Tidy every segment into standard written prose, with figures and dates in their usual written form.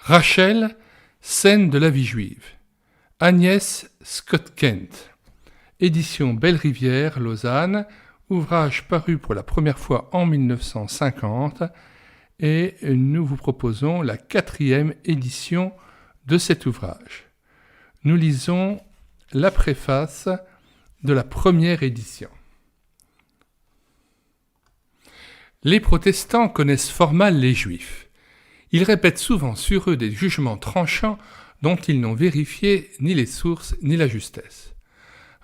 Rachel, scène de la vie juive. Agnès Scott Kent. Édition Belle Rivière, Lausanne. Ouvrage paru pour la première fois en 1950. Et nous vous proposons la 4e édition de cet ouvrage. Nous lisons la préface de la première édition. Les protestants connaissent fort mal les juifs. Ils répètent souvent sur eux des jugements tranchants dont ils n'ont vérifié ni les sources ni la justesse.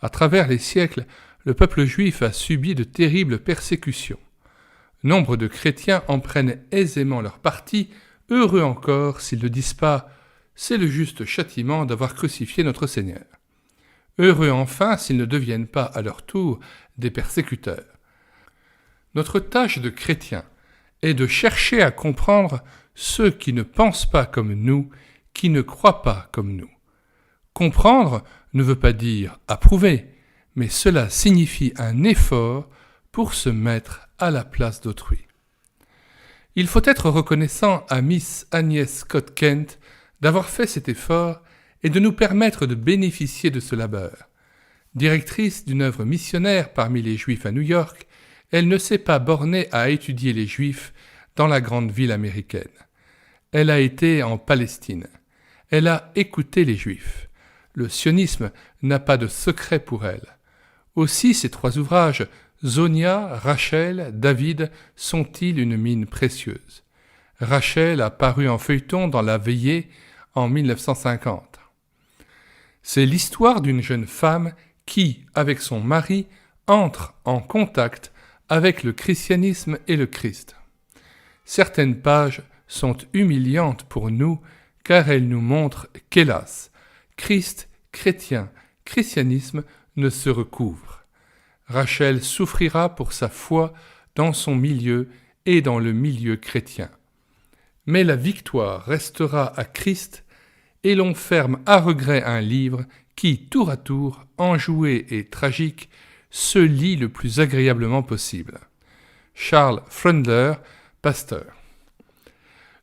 À travers les siècles, le peuple juif a subi de terribles persécutions. Nombre de chrétiens en prennent aisément leur parti, heureux encore s'ils ne disent pas « c'est le juste châtiment d'avoir crucifié notre Seigneur ». Heureux enfin s'ils ne deviennent pas à leur tour des persécuteurs. Notre tâche de chrétiens est de chercher à comprendre ceux qui ne pensent pas comme nous, qui ne croient pas comme nous. Comprendre ne veut pas dire approuver, mais cela signifie un effort pour se mettre à la place d'autrui. Il faut être reconnaissant à Miss Agnès Scott Kent d'avoir fait cet effort et de nous permettre de bénéficier de ce labeur. Directrice d'une œuvre missionnaire parmi les Juifs à New York, elle ne s'est pas bornée à étudier les Juifs dans la grande ville américaine. Elle a été en Palestine. Elle a écouté les Juifs. Le sionisme n'a pas de secret pour elle. Aussi ces 3 ouvrages, Zonia, Rachel, David, sont-ils une mine précieuse. Rachel a paru en feuilleton dans La Veillée en 1950. C'est l'histoire d'une jeune femme qui, avec son mari, entre en contact avec le christianisme et le Christ. Certaines pages sont humiliantes pour nous car elles nous montrent qu'hélas, Christ, chrétien, christianisme ne se recouvrent. Rachel souffrira pour sa foi dans son milieu et dans le milieu chrétien. Mais la victoire restera à Christ et l'on ferme à regret un livre qui, tour à tour, enjoué et tragique, se lit le plus agréablement possible. Charles Frundler, pasteur.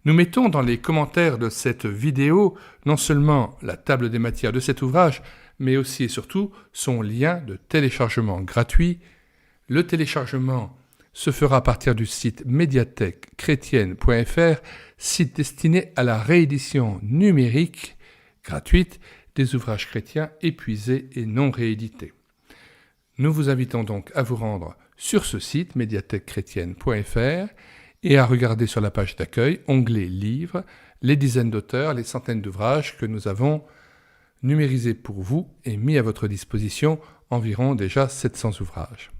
Nous mettons dans les commentaires de cette vidéo non seulement la table des matières de cet ouvrage, mais aussi et surtout son lien de téléchargement gratuit. Le téléchargement se fera à partir du site médiathèquechrétienne.fr, site destiné à la réédition numérique gratuite des ouvrages chrétiens épuisés et non réédités. Nous vous invitons donc à vous rendre sur ce site médiathèquechrétienne.fr et à regarder sur la page d'accueil, onglet Livres, les dizaines d'auteurs, les centaines d'ouvrages que nous avons numérisés pour vous et mis à votre disposition, environ déjà 700 ouvrages.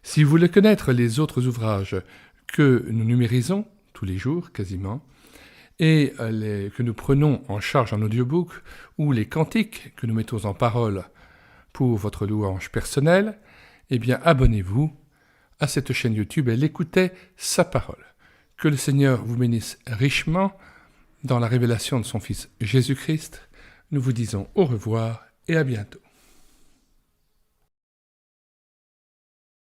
Si vous voulez connaître les autres ouvrages que nous numérisons tous les jours quasiment, et que nous prenons en charge en audiobook, ou les cantiques que nous mettons en parole pour votre louange personnelle, eh bien abonnez-vous à cette chaîne YouTube et l'écoutez sa parole. Que le Seigneur vous bénisse richement dans la révélation de son Fils Jésus-Christ. Nous vous disons au revoir et à bientôt.